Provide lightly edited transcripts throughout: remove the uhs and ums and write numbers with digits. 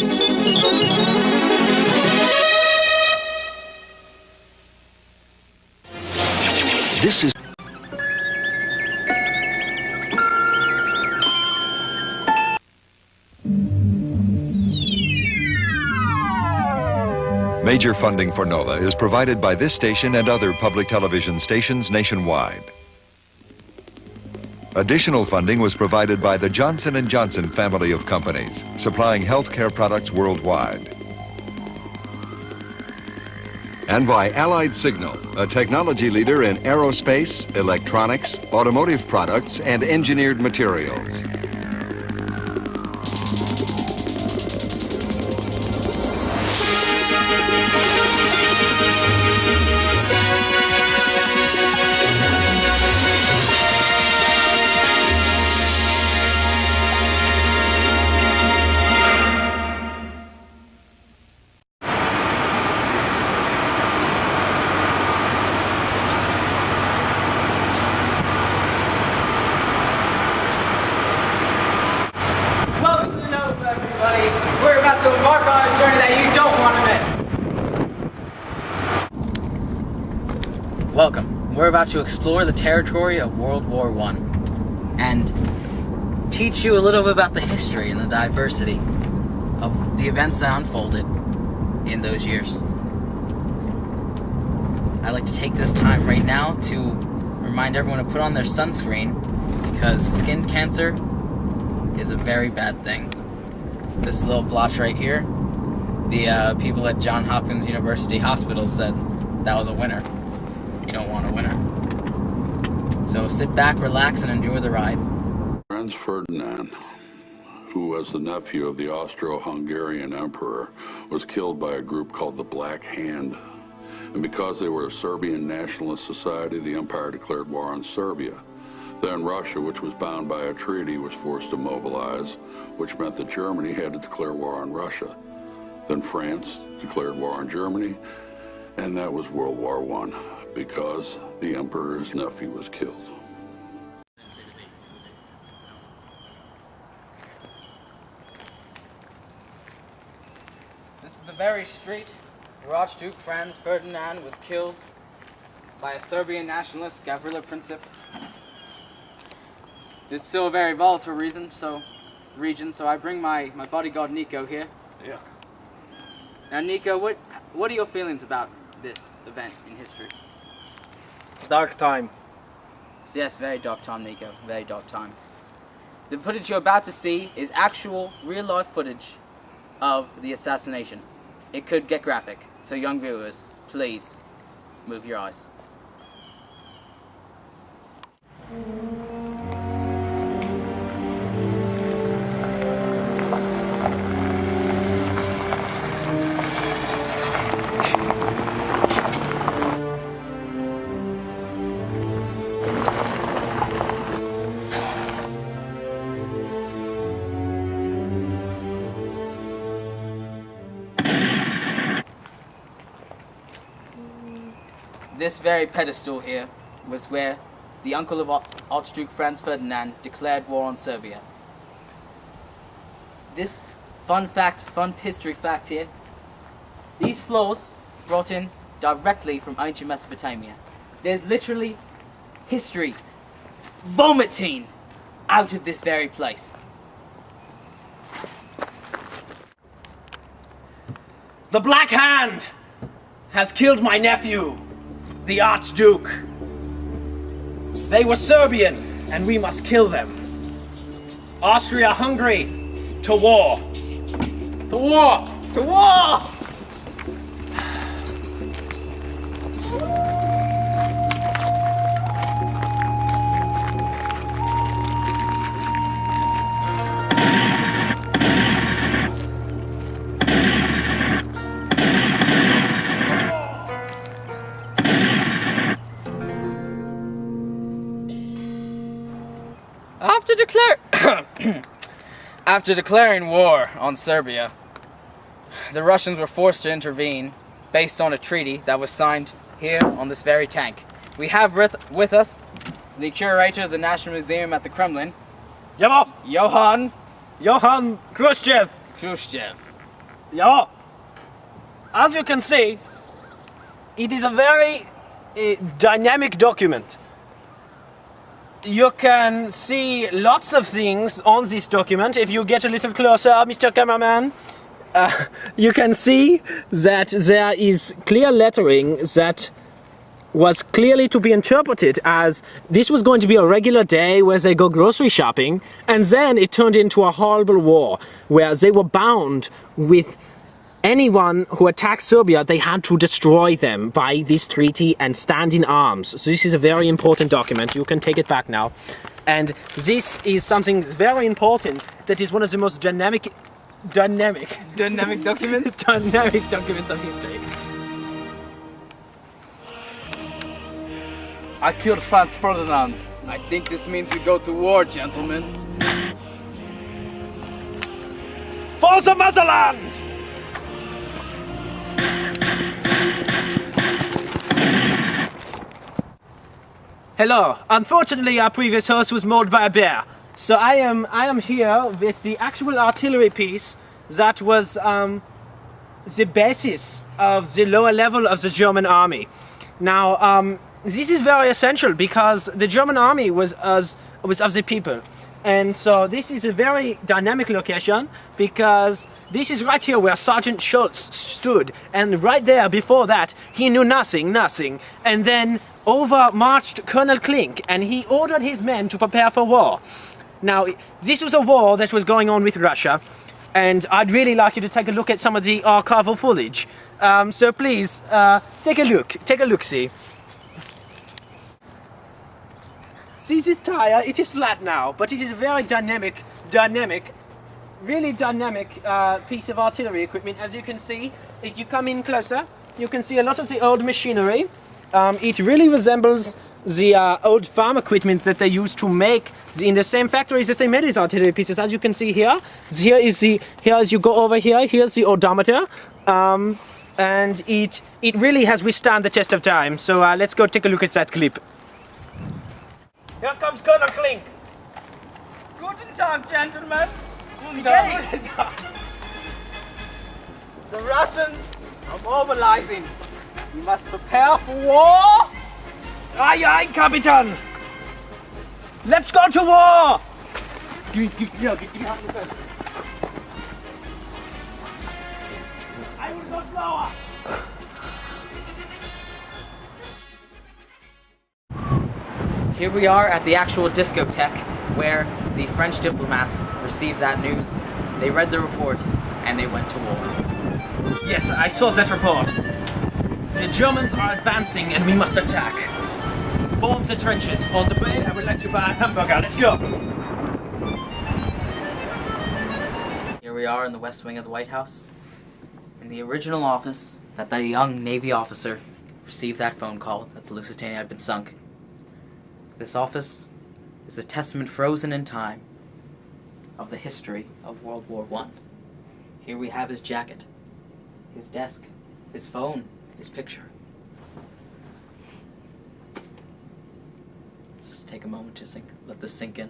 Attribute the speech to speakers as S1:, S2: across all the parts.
S1: This is
S2: Major funding for NOLA is provided by this station and other public television stations nationwide. Additional funding was provided by the Johnson & Johnson family of companies, supplying healthcare products worldwide. And by Allied Signal, a technology leader in aerospace, electronics, automotive products, and engineered materials.
S3: We're about to embark on a journey that you don't want to miss. Welcome. We're about to explore the territory of World War I and teach you a little bit about the history and the diversity of the events that unfolded in those years. I'd like to take this time right now to remind everyone to put on their sunscreen because skin cancer is a very bad thing. This little blotch right here, the people at Johns Hopkins University Hospital said that was a winner. You don't want a winner. So sit back, relax, and enjoy the ride.
S4: Franz Ferdinand, who was the nephew of the Austro-Hungarian emperor, was killed by a group called the Black Hand. And because they were a Serbian nationalist society, the empire declared war on Serbia. Then Russia, which was bound by a treaty, was forced to mobilize, which meant that Germany had to declare war on Russia. Then France declared war on Germany, and that was World War I, because the emperor's nephew was killed.
S3: This is the very street where Archduke Franz Ferdinand was killed by a Serbian nationalist, Gavrilo Princip. It's still a very volatile region, so I bring my bodyguard Nico here.
S5: Yeah.
S3: Now Nico, what are your feelings about this event in history?
S5: Dark time.
S3: Yes, very dark time, Nico. Very dark time. The footage you're about to see is actual, real-life footage of the assassination. It could get graphic, so young viewers, please move your eyes. This very pedestal here was where the uncle of Archduke Franz Ferdinand declared war on Serbia. This fun history fact here, these floors brought in directly from ancient Mesopotamia. There's literally history vomiting out of this very place.
S5: The Black Hand has killed my nephew, the Archduke. They were Serbian, and we must kill them. Austria-Hungary, to war.
S3: To war! To war! After declaring war on Serbia, the Russians were forced to intervene based on a treaty that was signed here on this very tank. We have with us the curator of the National Museum at the Kremlin,
S5: Jawohl!
S3: Johann
S5: Johann Khrushchev.
S3: Khrushchev.
S5: Yeah. As you can see, it is a very dynamic document. You can see lots of things on this document. If you get a little closer, Mr. Cameraman, you can see that there is clear lettering that was clearly to be interpreted as this was going to be a regular day where they go grocery shopping, and then it turned into a horrible war where they were bound with anyone who attacked Serbia. They had to destroy them by this treaty and stand in arms. So this is a very important document. You can take it back now. And this is something very important that is one of the most dynamic documents? dynamic documents of history.
S1: I killed Franz Ferdinand.
S3: I think this means we go to war, gentlemen.
S5: For the motherland! Hello. Unfortunately, our previous host was mauled by a bear. So I am here with the actual artillery piece that was the basis of the lower level of the German army. Now, this is very essential because the German army was of the people. And so this is a very dynamic location because this is right here where Sergeant Schultz stood. And right there before that, he knew nothing. And then over marched Colonel Klink, and he ordered his men to prepare for war. Now, this was a war that was going on with Russia, and I'd really like you to take a look at some of the archival footage. So please, take a look-see. See this tire? It is flat now, but it is a very dynamic, really dynamic piece of artillery equipment. As you can see, if you come in closer, you can see a lot of the old machinery. It really resembles the old farm equipment that they used to make in the same factories that they made these artillery pieces. As you can see here, here as you go over here, here's the odometer, and it really has withstood the test of time. So let's go take a look at that clip. Here comes Colonel Klink. Guten Tag, gentlemen. Guten Tag. The Russians are mobilizing. We must prepare for war. Aye, aye, Kapitan. Let's go to war. Give me half the fence. I will go slower.
S3: Here we are at the actual discotheque where the French diplomats received that news. They read the report and they went to war.
S5: Yes, I saw that report. The Germans are advancing and we must attack. Form the trenches. On the way, I would like to buy a hamburger. Let's go.
S3: Here we are in the West Wing of the White House, in the original office that young Navy officer received that phone call that the Lusitania had been sunk. This office is a testament frozen in time of the history of World War I. Here we have his jacket, his desk, his phone, his picture. Let's just take a moment to let this sink in.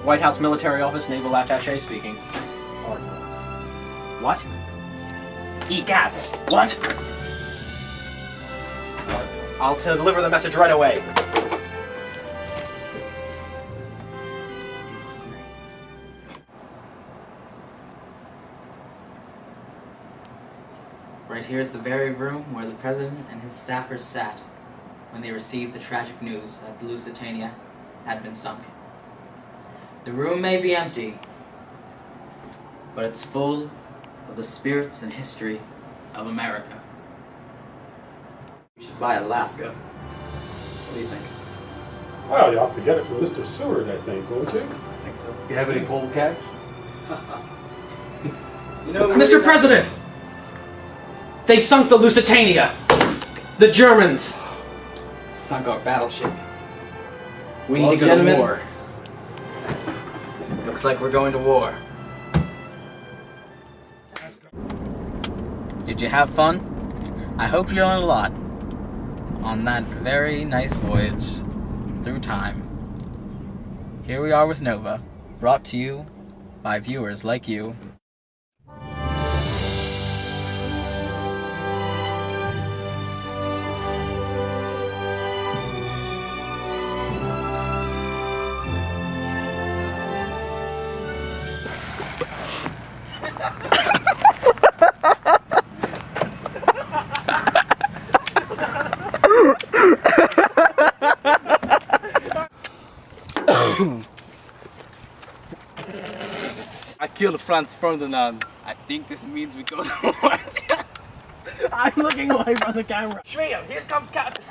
S5: White House Military Office, Naval Attaché speaking. What? E-gas! What? I'll deliver the message right away.
S3: Right here is the very room where the President and his staffers sat when they received the tragic news that the Lusitania had been sunk. The room may be empty, but it's full of the spirits and history of America. We should buy Alaska. What do you think?
S6: Well, you'll have to get it from Mr. Seward, I think, won't you?
S3: I think so.
S1: You have any cold cash?
S3: You know,
S5: Mr. President! They've sunk the Lusitania! The Germans!
S3: Sunk our battleship.
S5: We need to go to war.
S3: Looks like we're going to war. Did you have fun? I hope you learned a lot on that very nice voyage. through time. Here we are with Nova, brought to you by viewers like you.
S1: I killed Franz Ferdinand.
S3: I think this means we go to lunch.
S5: I'm looking away from the camera. Shreya, here comes Captain.